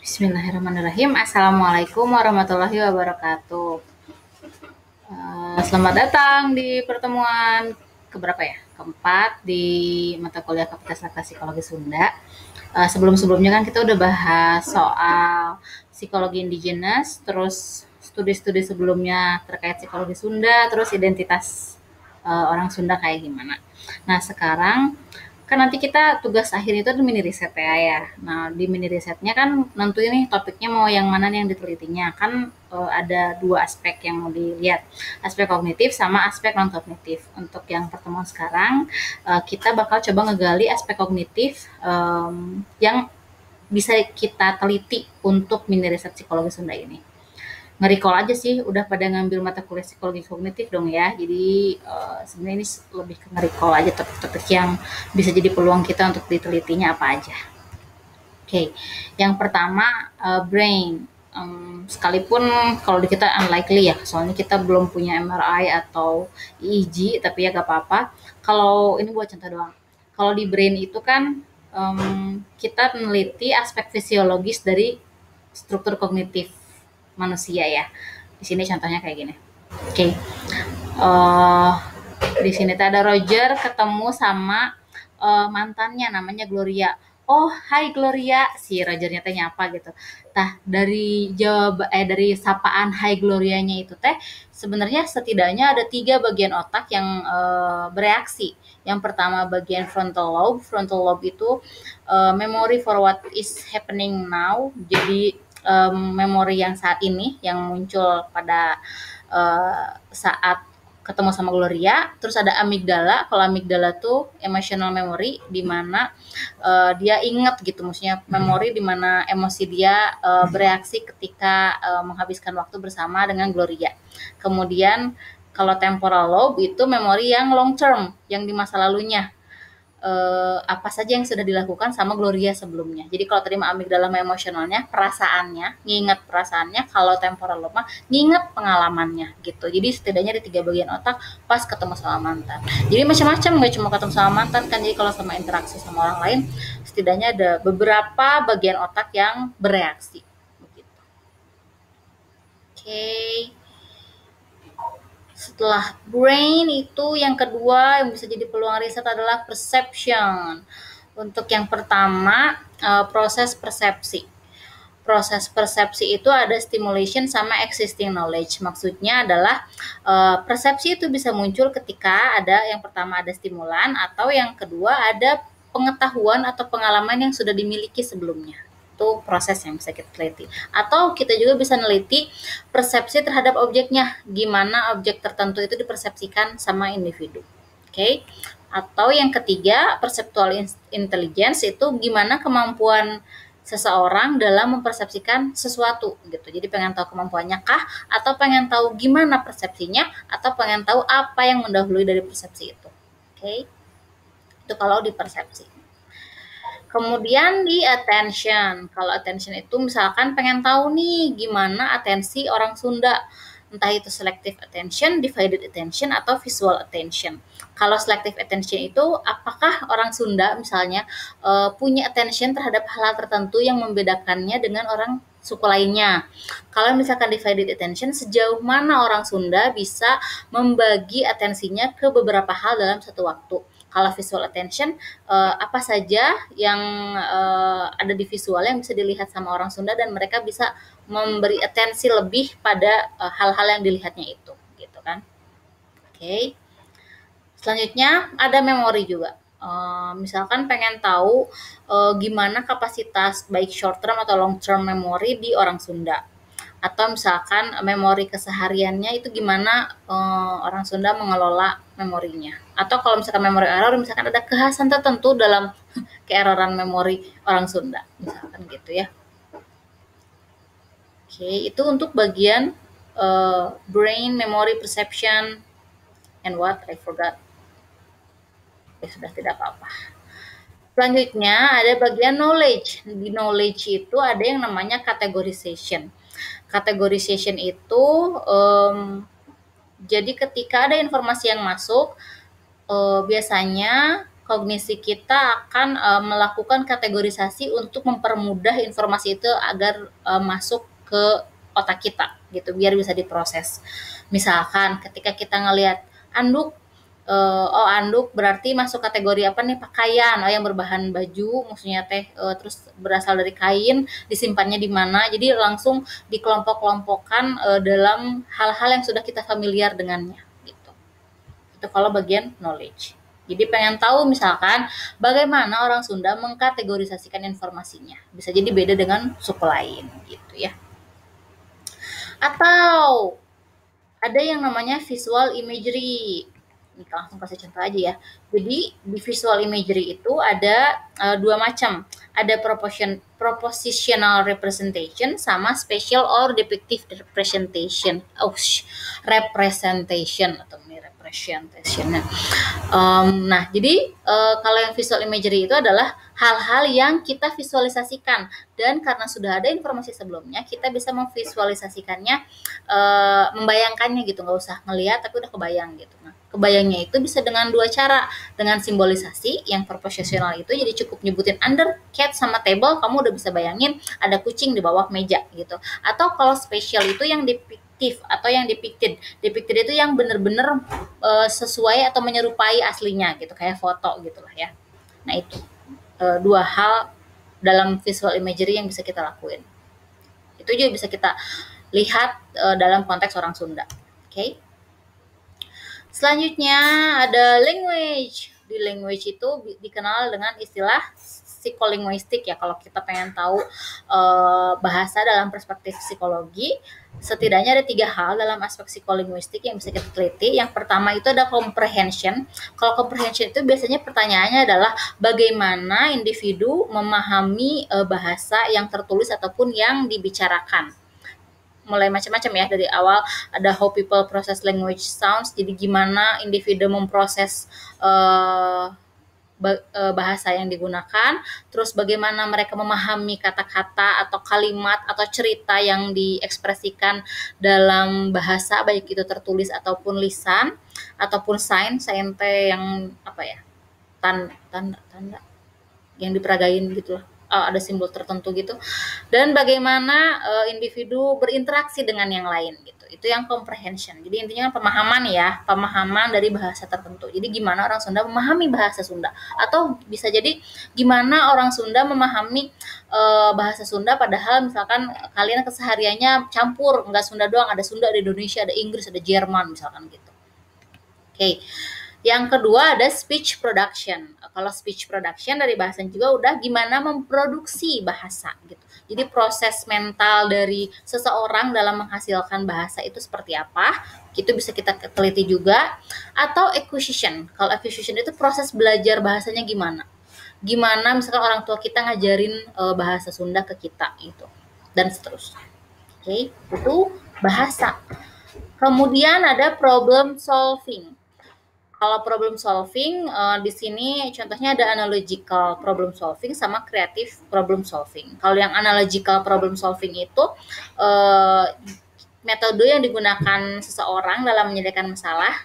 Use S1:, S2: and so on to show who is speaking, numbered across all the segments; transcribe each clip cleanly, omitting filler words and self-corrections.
S1: Bismillahirrahmanirrahim. Assalamualaikum warahmatullahi wabarakatuh. Selamat datang di pertemuan keberapa ya? Keempat di mata kuliah Fakultas Psikologi Sunda. Sebelum-sebelumnya kan kita udah bahas soal psikologi indigenous, terus studi-studi sebelumnya terkait psikologi Sunda, terus identitas orang Sunda kayak gimana. Nah sekarang kan nanti kita tugas akhir itu ada mini riset ya. Nah di mini risetnya kan nentuin nih topiknya mau yang mana nih yang ditelitinya. Kan ada dua aspek yang mau dilihat, aspek kognitif sama aspek non kognitif. Untuk yang pertemuan sekarang kita bakal coba ngegali aspek kognitif yang bisa kita teliti untuk mini riset psikologi Sunda ini. Nge-recall aja sih, udah pada ngambil mata kuliah psikologi kognitif dong ya. Jadi sebenarnya ini lebih ke nge-recall aja topik-topik yang bisa jadi peluang kita untuk ditelitinya apa aja. Oke, yang pertama brain. Sekalipun kalau di kita unlikely ya, soalnya kita belum punya MRI atau EEG, tapi ya gak apa-apa. Kalau ini buat contoh doang. Kalau di brain itu kan kita meneliti aspek fisiologis dari struktur kognitif manusia ya. Di sini contohnya kayak gini. Oke. Di sini ada Roger ketemu sama mantannya namanya Gloria. Oh, hai Gloria, si Rogernya teh nyapa gitu. Tah dari dari sapaan hai Glorianya itu teh sebenarnya setidaknya ada 3 bagian otak yang bereaksi. Yang pertama bagian frontal lobe. Frontal lobe itu memory for what is happening now. Jadi memori yang saat ini yang muncul pada saat ketemu sama Gloria. Terus ada amigdala. Kalau amigdala tuh emotional memory, di mana dia ingat gitu, maksudnya memori di mana emosi dia bereaksi ketika menghabiskan waktu bersama dengan Gloria. Kemudian kalau temporal lobe itu memori yang long term, yang di masa lalunya. Apa saja yang sudah dilakukan sama Gloria sebelumnya. Jadi kalau tadi amigdala emosionalnya, perasaannya, nginget perasaannya. Kalau temporal lobe nginget pengalamannya gitu. Jadi setidaknya ada 3 bagian otak pas ketemu sama mantan. Jadi macam-macam, nggak cuma ketemu sama mantan kan. Jadi kalau sama interaksi sama orang lain, setidaknya ada beberapa bagian otak yang bereaksi. Begitu. Oke. Setelah brain itu yang kedua yang bisa jadi peluang riset adalah perception. Untuk yang pertama proses persepsi. Proses persepsi itu ada stimulation sama existing knowledge. Maksudnya adalah persepsi itu bisa muncul ketika ada yang pertama ada stimulan atau yang kedua ada pengetahuan atau pengalaman yang sudah dimiliki sebelumnya. Itu proses yang bisa kita teliti. Atau kita juga bisa neliti persepsi terhadap objeknya, gimana objek tertentu itu dipersepsikan sama individu. Oke. Atau yang ketiga, perceptual intelligence itu gimana kemampuan seseorang dalam mempersepsikan sesuatu gitu. Jadi pengen tahu kemampuannya kah, atau pengen tahu gimana persepsinya, atau pengen tahu apa yang mendahului dari persepsi itu. Oke. Itu kalau di persepsi. Kemudian di attention. Kalau attention itu misalkan pengen tahu nih gimana atensi orang Sunda. Entah itu selective attention, divided attention, atau visual attention. Kalau selective attention itu apakah orang Sunda misalnya punya attention terhadap hal-hal tertentu yang membedakannya dengan orang suku lainnya. Kalau misalkan divided attention, sejauh mana orang Sunda bisa membagi atensinya ke beberapa hal dalam satu waktu. Kalau visual attention, apa saja yang ada di visual yang bisa dilihat sama orang Sunda dan mereka bisa memberi atensi lebih pada hal-hal yang dilihatnya itu, gitu kan? Oke. Selanjutnya ada memori juga. Misalkan pengen tahu gimana kapasitas baik short term atau long term memory di orang Sunda. Atau misalkan memori kesehariannya itu gimana orang Sunda mengelola memorinya. Atau kalau misalkan memori error, misalkan ada kekhasan tertentu dalam keeroran memori orang Sunda, misalkan gitu ya. Oke, itu untuk bagian brain, memory, perception, and what I forgot. Sudah tidak apa-apa. Selanjutnya ada bagian knowledge. Di knowledge itu ada yang namanya categorization. Categorization itu jadi ketika ada informasi yang masuk, biasanya kognisi kita akan melakukan kategorisasi untuk mempermudah informasi itu agar masuk ke otak kita gitu, biar bisa diproses. Misalkan ketika kita ngelihat anduk, oh anduk berarti masuk kategori apa nih, pakaian, oh yang berbahan baju maksudnya teh, terus berasal dari kain, disimpannya di mana, jadi langsung dikelompok-kelompokkan dalam hal-hal yang sudah kita familiar dengannya gitu. Itu kalau bagian knowledge. Jadi pengen tahu misalkan bagaimana orang Sunda mengkategorisasikan informasinya, bisa jadi beda dengan suku lain gitu ya. Atau ada yang namanya visual imagery. Ini langsung kasih contoh aja ya. Jadi di visual imagery itu ada dua macam. Ada propositional representation sama spatial or depictive representation. Representation atau ini representation. Nah, jadi kalau yang visual imagery itu adalah hal-hal yang kita visualisasikan, dan karena sudah ada informasi sebelumnya, kita bisa memvisualisasikannya, membayangkannya gitu, nggak usah ngelihat tapi udah kebayang gitu. Nah, kebayangnya itu bisa dengan dua cara, dengan simbolisasi yang propositional itu, jadi cukup nyebutin under cat sama table, kamu udah bisa bayangin ada kucing di bawah meja gitu. Atau kalau spatial itu yang atau yang depicted itu yang benar-benar sesuai atau menyerupai aslinya gitu, kayak foto gitulah ya. Nah itu dua hal dalam visual imagery yang bisa kita lakuin. Itu juga bisa kita lihat dalam konteks orang Sunda. Oke. Selanjutnya ada language. Di language itu dikenal dengan istilah psikolinguistik ya. Kalau kita pengen tahu bahasa dalam perspektif psikologi, setidaknya ada 3 hal dalam aspek psikolinguistik yang bisa kita teliti. Yang pertama itu ada comprehension. Kalau comprehension itu biasanya pertanyaannya adalah bagaimana individu memahami bahasa yang tertulis ataupun yang dibicarakan. Mulai macam-macam ya, dari awal ada how people process language sounds, jadi gimana individu memproses bahasa yang digunakan, terus bagaimana mereka memahami kata-kata atau kalimat atau cerita yang diekspresikan dalam bahasa, baik itu tertulis ataupun lisan ataupun sign yang apa ya, tanda yang diperagain gitu lah, ada simbol tertentu gitu, dan bagaimana individu berinteraksi dengan yang lain gitu. Itu yang comprehension. Jadi intinya pemahaman ya, pemahaman dari bahasa tertentu. Jadi gimana orang Sunda memahami bahasa Sunda, atau bisa jadi gimana orang Sunda memahami bahasa Sunda, padahal misalkan kalian kesehariannya campur, nggak Sunda doang, ada Sunda, ada Indonesia, ada Inggris, ada Jerman misalkan gitu. Oke. Yang kedua ada speech production. Kalau speech production dari bahasa juga udah gimana memproduksi bahasa gitu. Jadi proses mental dari seseorang dalam menghasilkan bahasa itu seperti apa, itu bisa kita teliti juga. Atau acquisition. Kalau acquisition itu proses belajar bahasanya gimana. Gimana misalkan orang tua kita ngajarin bahasa Sunda ke kita gitu. Dan seterusnya. Oke, itu bahasa. Kemudian ada problem solving. Kalau problem solving, di sini contohnya ada analogical problem solving sama creative problem solving. Kalau yang analogical problem solving itu metode yang digunakan seseorang dalam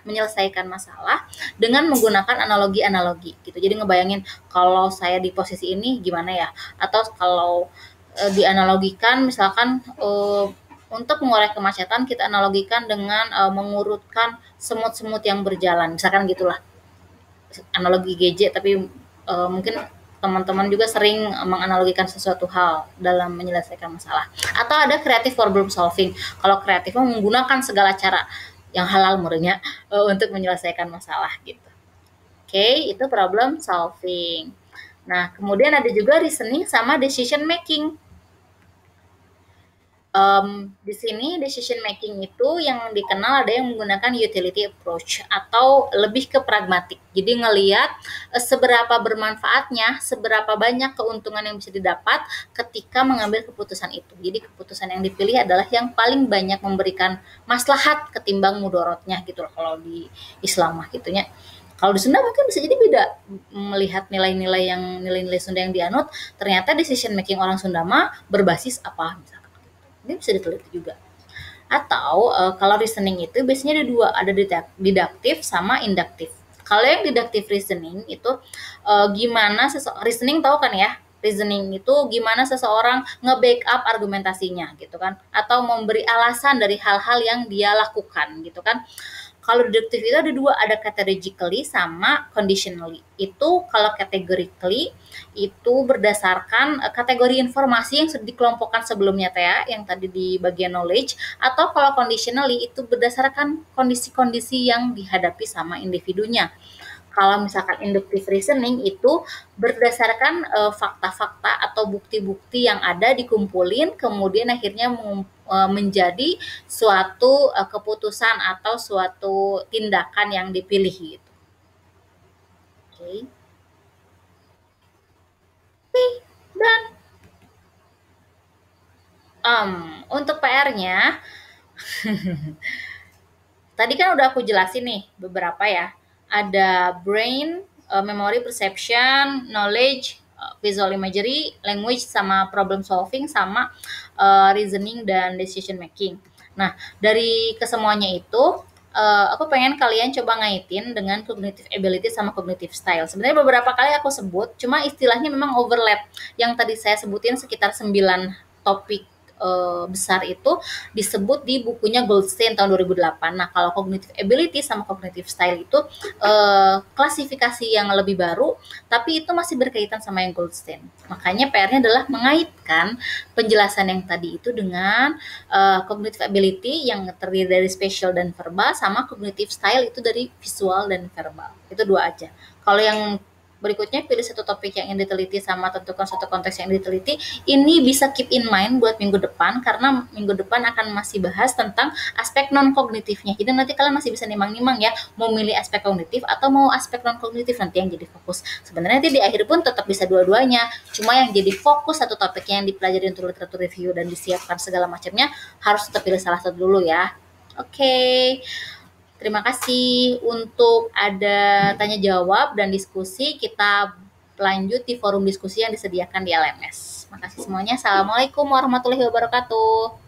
S1: menyelesaikan masalah dengan menggunakan analogi-analogi gitu. Jadi ngebayangin kalau saya di posisi ini gimana ya, atau kalau dianalogikan misalkan untuk mengurai kemacetan kita analogikan dengan mengurutkan semut-semut yang berjalan, misalkan gitulah, analogi GJ, tapi mungkin teman-teman juga sering menganalogikan sesuatu hal dalam menyelesaikan masalah. Atau ada creative problem solving. Kalau kreatif menggunakan segala cara yang halal murnya untuk menyelesaikan masalah gitu. Oke, itu problem solving. Nah, kemudian ada juga reasoning sama decision making. Di sini decision making itu yang dikenal ada yang menggunakan utility approach atau lebih ke pragmatik. Jadi ngelihat seberapa bermanfaatnya, seberapa banyak keuntungan yang bisa didapat ketika mengambil keputusan itu. Jadi keputusan yang dipilih adalah yang paling banyak memberikan maslahat ketimbang mudorotnya gitu loh kalau di Islam mah gitunya. Kalau di Sunda mungkin bisa jadi beda, melihat nilai-nilai Sunda yang dianut, ternyata decision making orang Sunda mah berbasis apa misalkan. Ini bisa diteliti juga. Atau kalau reasoning itu biasanya ada dua, ada didaktif sama induktif. Kalau yang deductive reasoning itu gimana reasoning tahu kan ya? Reasoning itu gimana seseorang nge-backup argumentasinya gitu kan, atau memberi alasan dari hal-hal yang dia lakukan gitu kan. Kalau deductive itu ada dua, ada categorically sama conditionally. Itu kalau categorically itu berdasarkan kategori informasi yang sudah dikelompokkan sebelumnya teh ya, yang tadi di bagian knowledge, atau kalau conditionally itu berdasarkan kondisi-kondisi yang dihadapi sama individunya. Kalau misalkan inductive reasoning itu berdasarkan fakta-fakta atau bukti-bukti yang ada dikumpulin, kemudian akhirnya menjadi suatu keputusan atau suatu tindakan yang dipilih gitu. Oke. Dan untuk PR-nya tadi kan udah aku jelasin nih beberapa ya. Ada brain, memory, perception, knowledge, visual imagery, language, sama problem solving, sama reasoning dan decision making. Nah, dari kesemuanya itu aku pengen kalian coba ngaitin dengan cognitive ability sama cognitive style. Sebenarnya beberapa kali aku sebut, cuma istilahnya memang overlap. Yang tadi saya sebutin sekitar 9 topik besar itu disebut di bukunya Goldstein tahun 2008. Nah, kalau cognitive ability sama cognitive style itu klasifikasi yang lebih baru, tapi itu masih berkaitan sama yang Goldstein. Makanya PR-nya adalah mengaitkan penjelasan yang tadi itu dengan cognitive ability yang terdiri dari spatial dan verbal, sama cognitive style itu dari visual dan verbal. Itu dua aja. Kalau yang berikutnya pilih satu topik yang ingin diteliti sama tentukan satu konteks yang diteliti. Ini bisa keep in mind buat minggu depan, karena minggu depan akan masih bahas tentang aspek non kognitifnya. Jadi nanti kalian masih bisa nimang-nimang ya, mau milih aspek kognitif atau mau aspek non kognitif, nanti yang jadi fokus. Sebenarnya nanti di akhir pun tetap bisa dua-duanya, cuma yang jadi fokus satu topiknya yang dipelajari untuk literatur review dan disiapkan segala macamnya, harus tetap pilih salah satu dulu ya. Oke. Terima kasih untuk ada tanya jawab dan diskusi. Kita lanjut di forum diskusi yang disediakan di LMS. Makasih semuanya. Assalamualaikum warahmatullahi wabarakatuh.